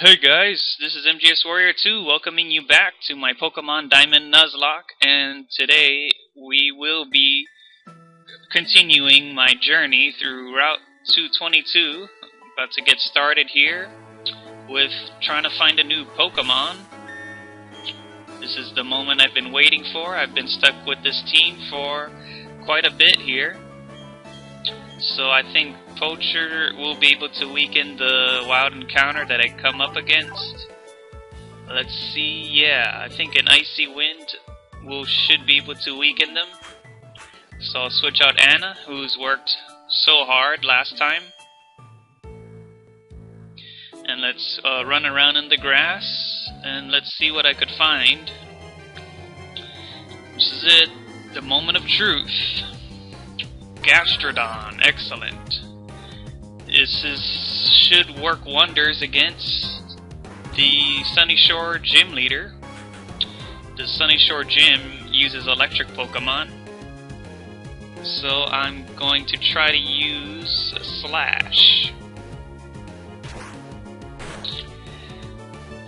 Hey guys, this is MGS Warrior 2 welcoming you back to my Pokemon Diamond Nuzlocke, and today we will be continuing my journey through Route 222. About to get started here with trying to find a new Pokemon. This is the moment I've been waiting for. I've been stuck with this team for quite a bit here. So I think Poacher will be able to weaken the wild encounter that I come up against. Let's see, yeah, I think an Icy Wind should be able to weaken them. So I'll switch out Anna, who's worked so hard last time. And let's run around in the grass, and let's see what I could find. This is it, the moment of truth. Gastrodon, excellent. This should work wonders against the Sunny Shore Gym leader. The Sunny Shore Gym uses electric Pokemon, so I'm going to try to use a Slash.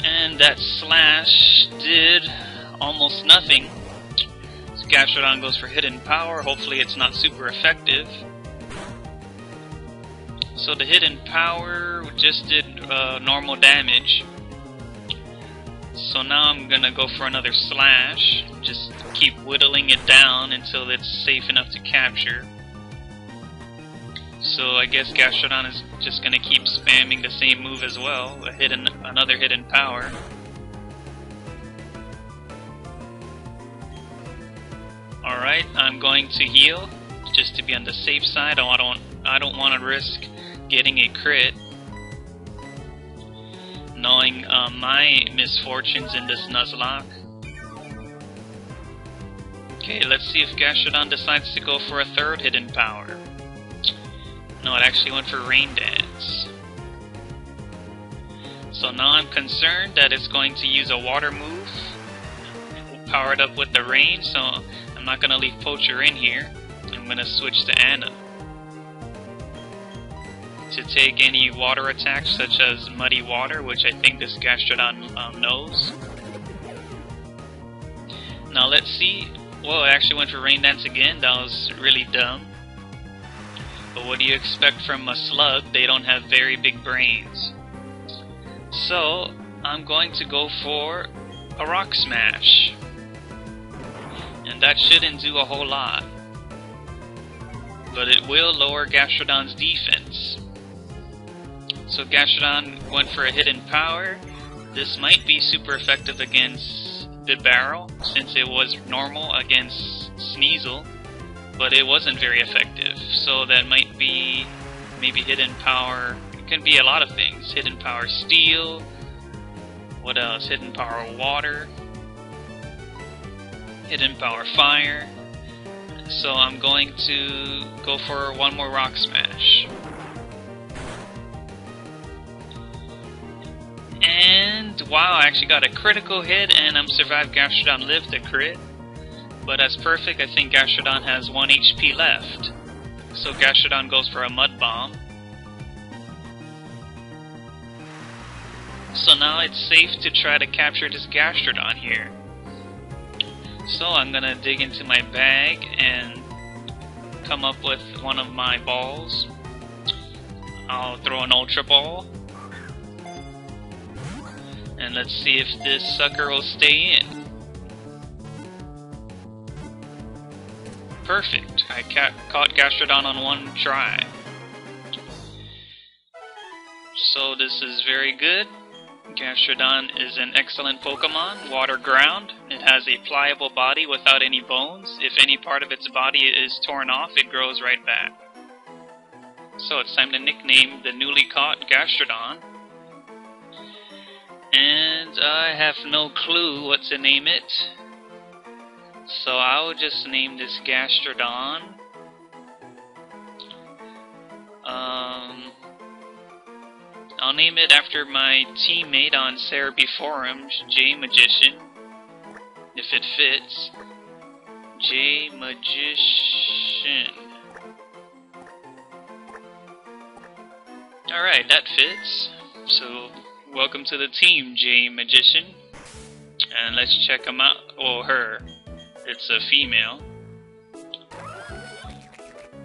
And that Slash did almost nothing. Gastrodon goes for Hidden Power. Hopefully it's not super effective. So the Hidden Power just did normal damage. So now I'm gonna go for another Slash. Just keep whittling it down until it's safe enough to capture. So I guess Gastrodon is just gonna keep spamming the same move as well. Another Hidden Power. Alright, I'm going to heal, just to be on the safe side. I don't want to risk getting a crit, knowing my misfortunes in this Nuzlocke. Okay, let's see if Gastrodon decides to go for a third Hidden Power. No, it actually went for Rain Dance. So now I'm concerned that it's going to use a water move, powered up with the rain, so I'm not going to leave Poacher in here. I'm going to switch to Anna to take any water attacks such as Muddy Water, which I think this Gastrodon knows. Now let's see. Whoa, I actually went for Rain Dance again. That was really dumb. But what do you expect from a slug? They don't have very big brains. So I'm going to go for a Rock Smash. And that shouldn't do a whole lot, but it will lower Gastrodon's defense. So Gastrodon went for a Hidden Power. This might be super effective against Bibarel, since it was normal against Sneasel, but it wasn't very effective. So that might be maybe Hidden Power. It can be a lot of things. Hidden Power Steel. What else? Hidden Power Water. Hidden Power Fire. So I'm going to go for one more Rock Smash. And wow, I actually got a critical hit, and I'm survived. Gastrodon lived the crit. But that's perfect. I think Gastrodon has 1 HP left. So Gastrodon goes for a Mud Bomb. So now it's safe to try to capture this Gastrodon here. So I'm gonna dig into my bag and come up with one of my balls. I'll throw an Ultra Ball. And let's see if this sucker will stay in. Perfect. I caught Gastrodon on one try. So this is very good. Gastrodon is an excellent Pokemon, Water Ground. It has a pliable body without any bones. If any part of its body is torn off, it grows right back. So it's time to nickname the newly caught Gastrodon. And I have no clue what to name it. So I'll just name this Gastrodon. I'll name it after my teammate on Cerebi forums, JMagician, if it fits. JMagician. Alright, that fits. So welcome to the team, JMagician. And let's check him out. Or her. It's a female.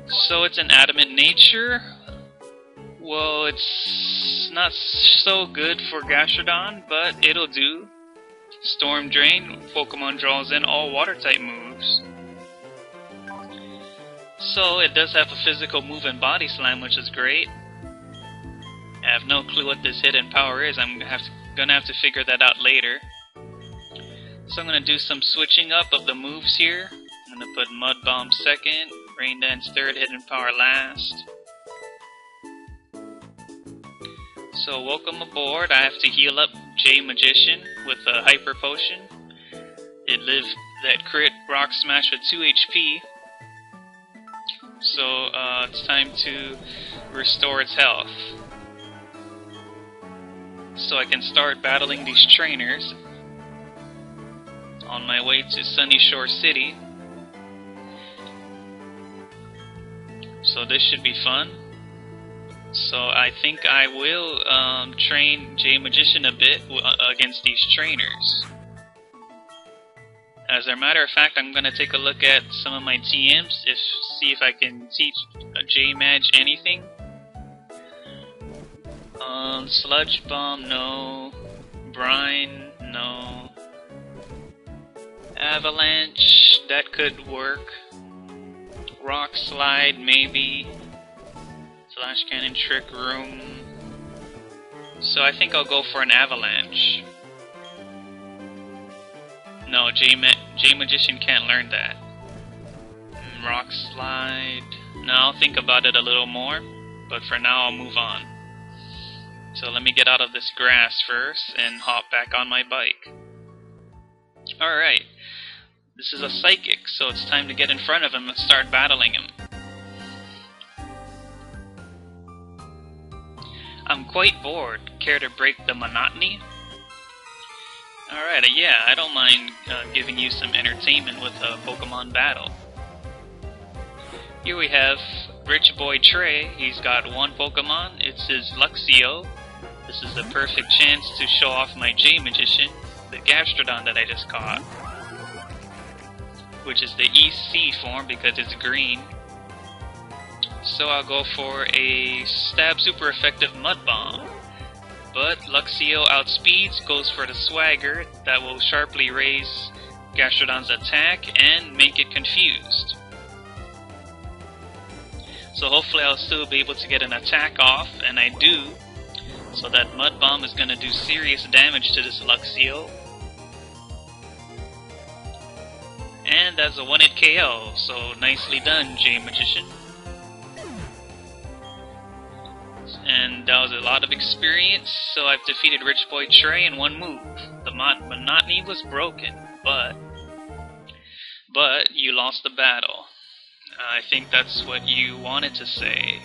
So it's an adamant nature. Well, it's not so good for Gastrodon, but it'll do. Storm Drain, Pokemon draws in all water-type moves. So it does have a physical move and Body Slam, which is great. I have no clue what this hidden power is. I'm gonna have to figure that out later. So I'm gonna do some switching up of the moves here. I'm gonna put Mud Bomb second, Rain Dance third, hidden power last. So welcome aboard. I have to heal up JMagician with a Hyper Potion. It lived that crit Rock Smash with 2 HP. So it's time to restore its health. So I can start battling these trainers on my way to Sunny Shore City. So this should be fun. So I think I will train JMagician a bit against these trainers. As a matter of fact, I'm going to take a look at some of my TMs, see if I can teach JMag anything. Sludge Bomb, no. Brine, no. Avalanche, that could work. Rock Slide, maybe. Flash Cannon, Trick Room. So I think I'll go for an Avalanche. No, JMagician can't learn that. Rock Slide. No, I'll think about it a little more, but for now I'll move on. So let me get out of this grass first and hop back on my bike. Alright, this is a Psychic, so it's time to get in front of him and start battling him. I'm quite bored. Care to break the monotony? Alright, yeah, I don't mind giving you some entertainment with a Pokemon battle. Here we have Rich Boy Trey. He's got one Pokemon. It's his Luxio. This is the perfect chance to show off my JMagician, the Gastrodon that I just caught, which is the EC form because it's green. So I'll go for a Stab Super Effective Mud Bomb. But Luxio outspeeds, goes for the Swagger that will sharply raise Gastrodon's attack and make it confused. So hopefully I'll still be able to get an attack off, and I do. So that Mud Bomb is going to do serious damage to this Luxio. And that's a 1-hit KO, so nicely done, JMagician. And that was a lot of experience, so I've defeated Rich Boy Trey in one move. The monotony was broken, but you lost the battle. I think that's what you wanted to say.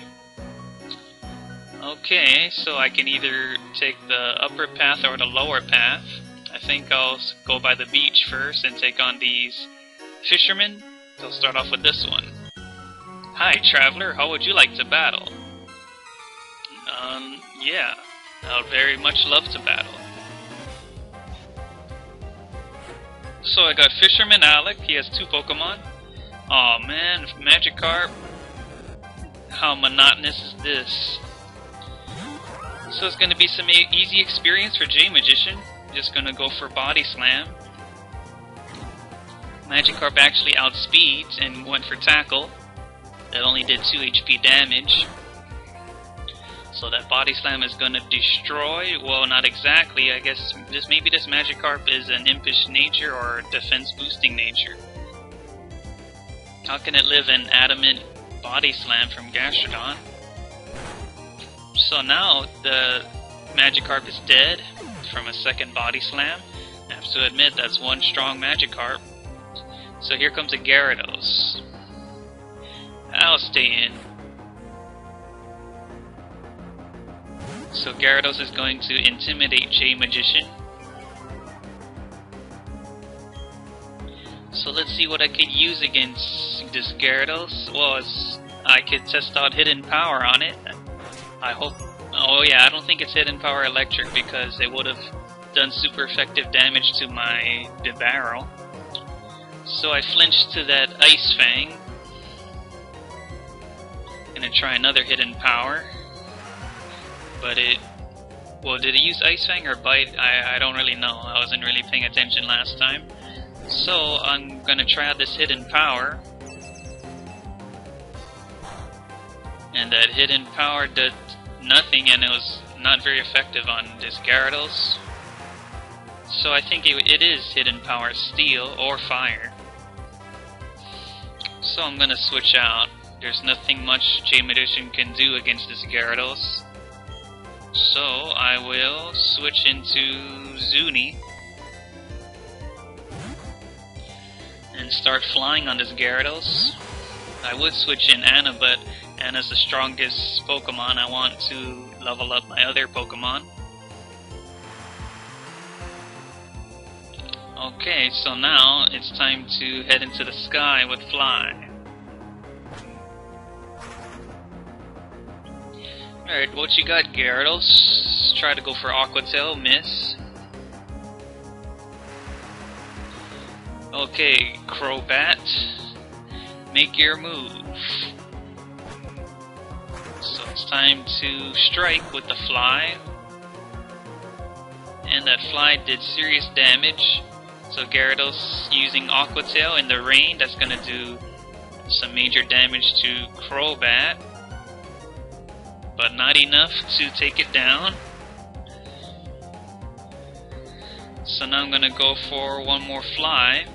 Okay, so I can either take the upper path or the lower path. I think I'll go by the beach first and take on these fishermen. They'll start off with this one. Hi, traveler, how would you like to battle? Yeah, I'd very much love to battle. So I got Fisherman Alec, he has 2 Pokemon. Aw man, Magikarp. How monotonous is this? So it's gonna be some easy experience for JMagician. Just gonna go for Body Slam. Magikarp actually outspeeds and went for Tackle. That only did 2 HP damage. So that Body Slam is gonna destroy. Well, not exactly. I guess maybe this Magikarp is an impish nature or defense boosting nature. How can it live an adamant Body Slam from Gastrodon? So now the Magikarp is dead from a second Body Slam. I have to admit that's one strong Magikarp. So here comes a Gyarados. I'll stay in. So Gyarados is going to intimidate JMagician. So let's see what I could use against this Gyarados. Well, I could test out hidden power on it. I hope Oh yeah, I don't think it's hidden power electric because it would have done super effective damage to my barrel. So I flinched to that Ice Fang. Gonna try another hidden power. But it... Well, did it use Ice Fang or Bite? I don't really know. I wasn't really paying attention last time. So I'm gonna try out this hidden power. And that hidden power did nothing, and it was not very effective on this Gyarados. So I think it is hidden power Steel or Fire. So I'm gonna switch out. There's nothing much JMagician can do against this Gyarados. So I will switch into Zuni and start flying on this Gyarados. I would switch in Anna, but Anna's the strongest Pokemon. I want to level up my other Pokemon. Okay, so now it's time to head into the sky with Fly. Alright, what you got, Gyarados? Try to go for Aqua Tail, miss. Okay, Crobat, make your move. So it's time to strike with the Fly. And that Fly did serious damage. So Gyarados using Aqua Tail in the rain, that's gonna do some major damage to Crobat. But not enough to take it down. So now I'm gonna go for one more Fly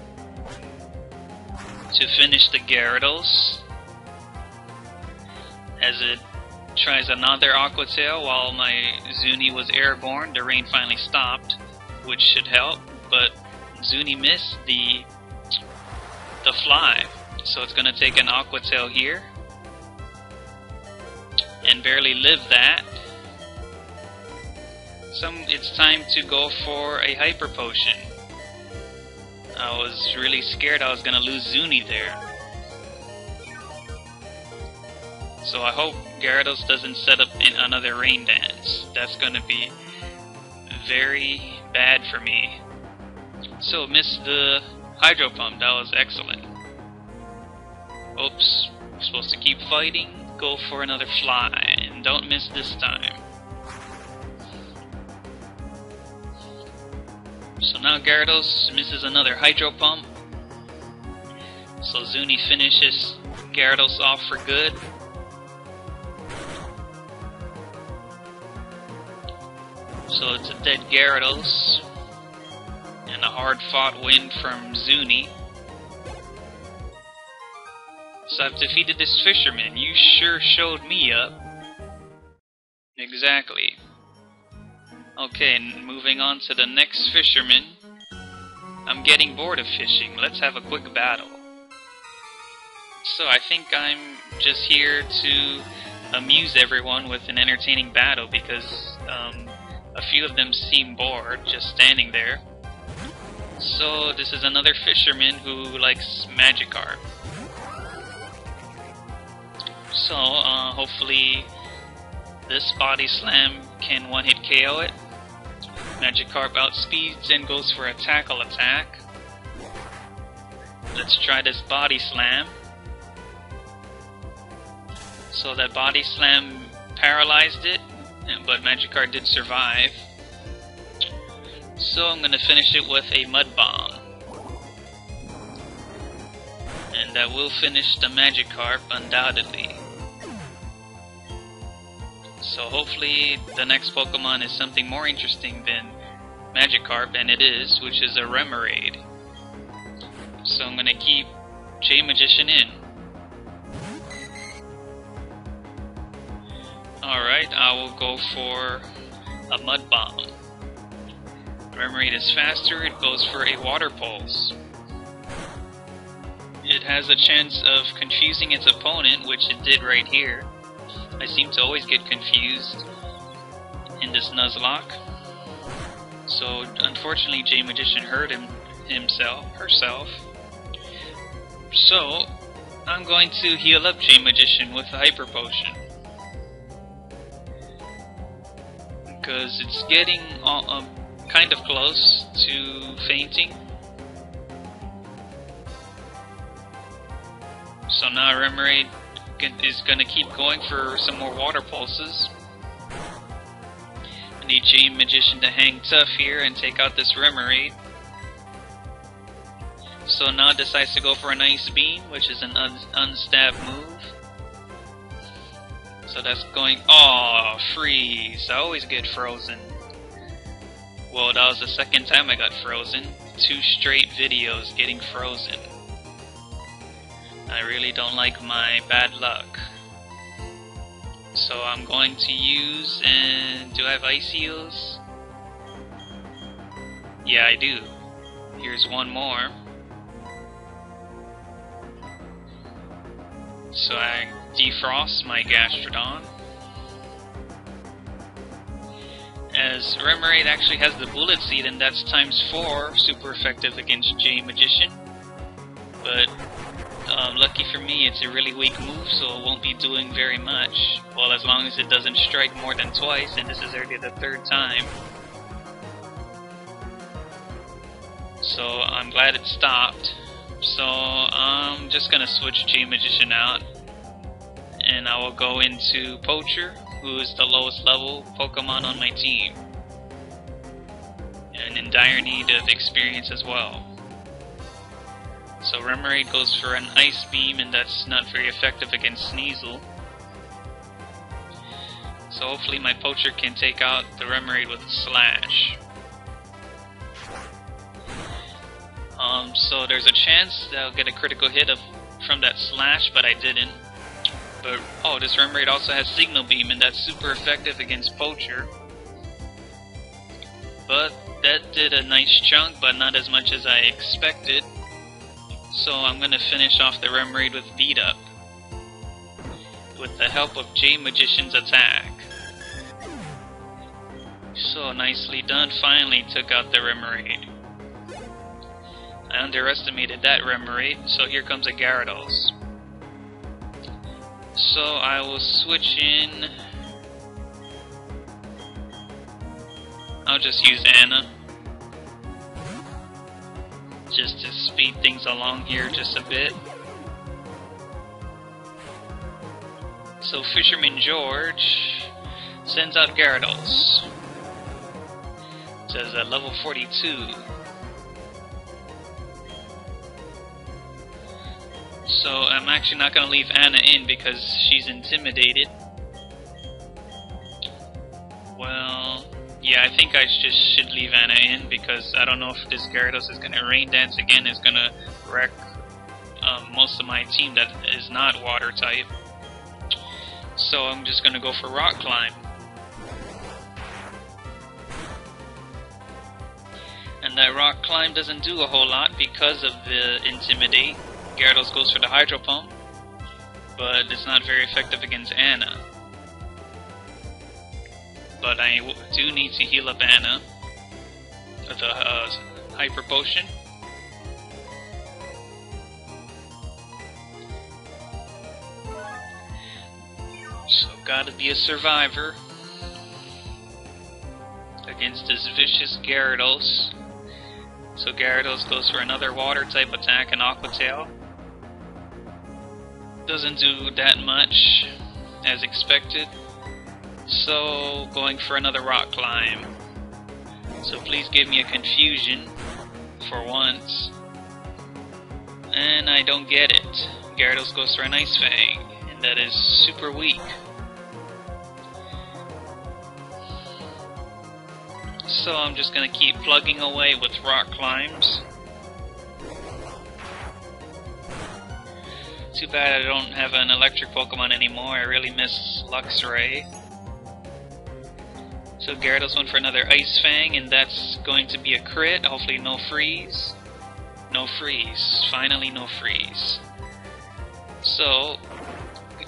to finish the Gyarados, as it tries another Aqua Tail while my Zuni was airborne. The rain finally stopped, which should help, but Zuni missed the Fly, so it's gonna take an Aqua Tail here and barely live that. So it's time to go for a Hyper Potion. I was really scared I was gonna lose Zuni there. So I hope Gyarados doesn't set up in another Rain Dance. That's gonna be very bad for me. So missed the Hydro Pump, that was excellent. Oops, I'm supposed to keep fighting. Go for another Fly, and don't miss this time. So now Gyarados misses another Hydro Pump. So Zuni finishes Gyarados off for good. So it's a dead Gyarados. And a hard-fought win from Zuni. So I've defeated this fisherman. You sure showed me up. Exactly. Okay, moving on to the next fisherman. I'm getting bored of fishing. Let's have a quick battle. So I think I'm just here to amuse everyone with an entertaining battle because a few of them seem bored just standing there. So this is another fisherman who likes Magikarp. So hopefully this Body Slam can one-hit KO it. Magikarp outspeeds and goes for a tackle attack. Let's try this Body Slam. So that Body Slam paralyzed it, but Magikarp did survive. So I'm gonna finish it with a Mud Bomb. And that will finish the Magikarp undoubtedly. So hopefully the next Pokemon is something more interesting than Magikarp, and it is, which is a Remoraid. So I'm gonna keep JMagician in. Alright, I will go for a Mud Bomb. Remoraid is faster, it goes for a Water Pulse. It has a chance of confusing its opponent, which it did right here. I seem to always get confused in this Nuzlocke. So unfortunately JMagician hurt herself. So I'm going to heal up JMagician with a Hyper Potion. because it's getting kind of close to fainting. So now Remoraid is going to keep going for some more water pulses. I need JMagician to hang tough here and take out this Remoraid. So now decides to go for an Ice Beam, which is an unstab move. So that's going... Oh, freeze! I always get frozen. Well, that was the second time I got frozen. 2 straight videos getting frozen. I really don't like my bad luck. So I'm going to use... And do I have Ice Heals? Yeah, I do. Here's one more. So I defrost my Gastrodon. As Remoraid actually has the Bullet Seed, and that's ×4, super effective against JMagician. But lucky for me, it's a really weak move, so it won't be doing very much. Well, as long as it doesn't strike more than twice, and this is already the 3rd time. So I'm glad it stopped. So I'm just gonna switch JMagician out, and I will go into Poacher, who is the lowest level Pokemon on my team, and in dire need of experience as well. So Remoraid goes for an Ice Beam, and that's not very effective against Sneasel. So hopefully my Poacher can take out the Remoraid with Slash. So there's a chance that I'll get a critical hit from that Slash, but I didn't. But, oh, this Remoraid also has Signal Beam, and that's super effective against Poacher. But that did a nice chunk, but not as much as I expected. So I'm going to finish off the Remoraid with Beat Up, with the help of JMagician's attack. So nicely done, finally took out the Remoraid. I underestimated that Remoraid, so here comes a Gyarados. So I will switch in. I'll just use Anna, just to speed things along here just a bit. So Fisherman George sends out Gyarados. It says at level 42. So I'm actually not going to leave Anna in because she's intimidated. Well, yeah, I think I just should leave Anna in because I don't know if this Gyarados is going to Rain Dance again, is going to wreck most of my team that is not water type. So I'm just going to go for Rock Climb. And that Rock Climb doesn't do a whole lot because of the Intimidate. Gyarados goes for the Hydro Pump, but it's not very effective against Anna. But I do need to heal up Anna with a Hyper Potion. So gotta be a survivor against this vicious Gyarados. So Gyarados goes for another water type attack, an Aqua Tail. Doesn't do that much as expected. So going for another Rock Climb. So please give me a Confusion for once. And I don't get it. Gyarados goes for an Ice Fang, and that is super weak. So I'm just gonna keep plugging away with Rock Climbs. Too bad I don't have an electric Pokemon anymore. I really miss Luxray. So Gyarados went for another Ice Fang, and that's going to be a crit. Hopefully no freeze. No freeze. Finally no freeze. So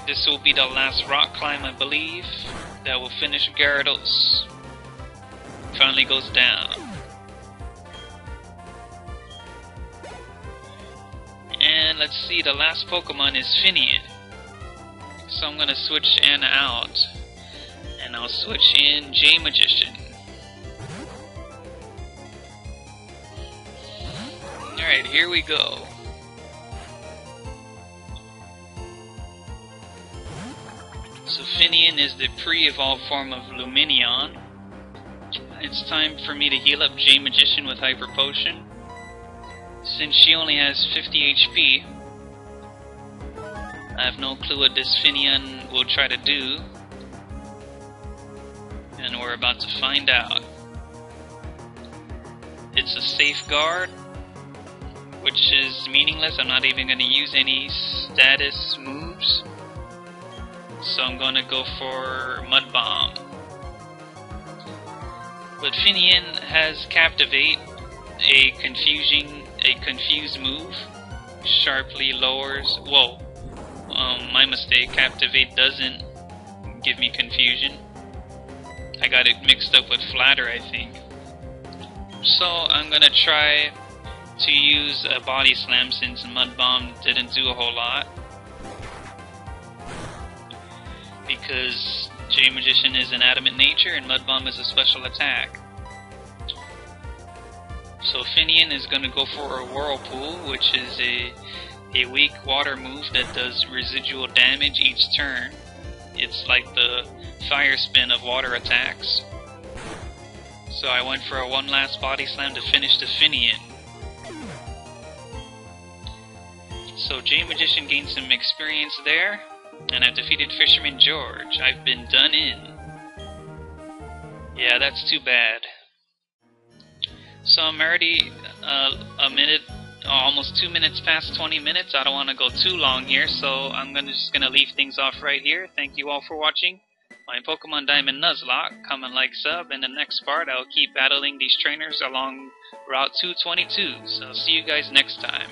this will be the last Rock Climb, I believe. That will finish Gyarados. Finally goes down. And let's see, the last Pokemon is Finian. So I'm gonna switch Anna out. And I'll switch in JMagician. Alright, here we go. So Finian is the pre-evolved form of Luminion. It's time for me to heal up JMagician with Hyper Potion. Since she only has 50 HP, I have no clue what this Finian will try to do. And we're about to find out. It's a safeguard, which is meaningless. I'm not even going to use any status moves. So I'm going to go for Mud Bomb. But Finian has Captivate, a confused move. Sharply lowers... Whoa. My mistake. Captivate doesn't give me confusion. I got it mixed up with Flatter, I think. So I'm going to try to use a Body Slam since Mud Bomb didn't do a whole lot. Because JMagician is an adamant nature and Mud Bomb is a special attack. So Finian is going to go for a Whirlpool, which is a weak water move that does residual damage each turn. It's like the Fire Spin of water attacks. So I went for a one last Body Slam to finish the Finian. So JMagician gained some experience there, and I've defeated Fisherman George. I've been done in. Yeah, that's too bad. So I'm already almost 2 minutes past 20 minutes. I don't want to go too long here, so I'm just gonna leave things off right here. Thank you all for watching. My Pokemon Diamond Nuzlocke. Comment, like, sub. In the next part, I'll keep battling these trainers along Route 222. So see you guys next time.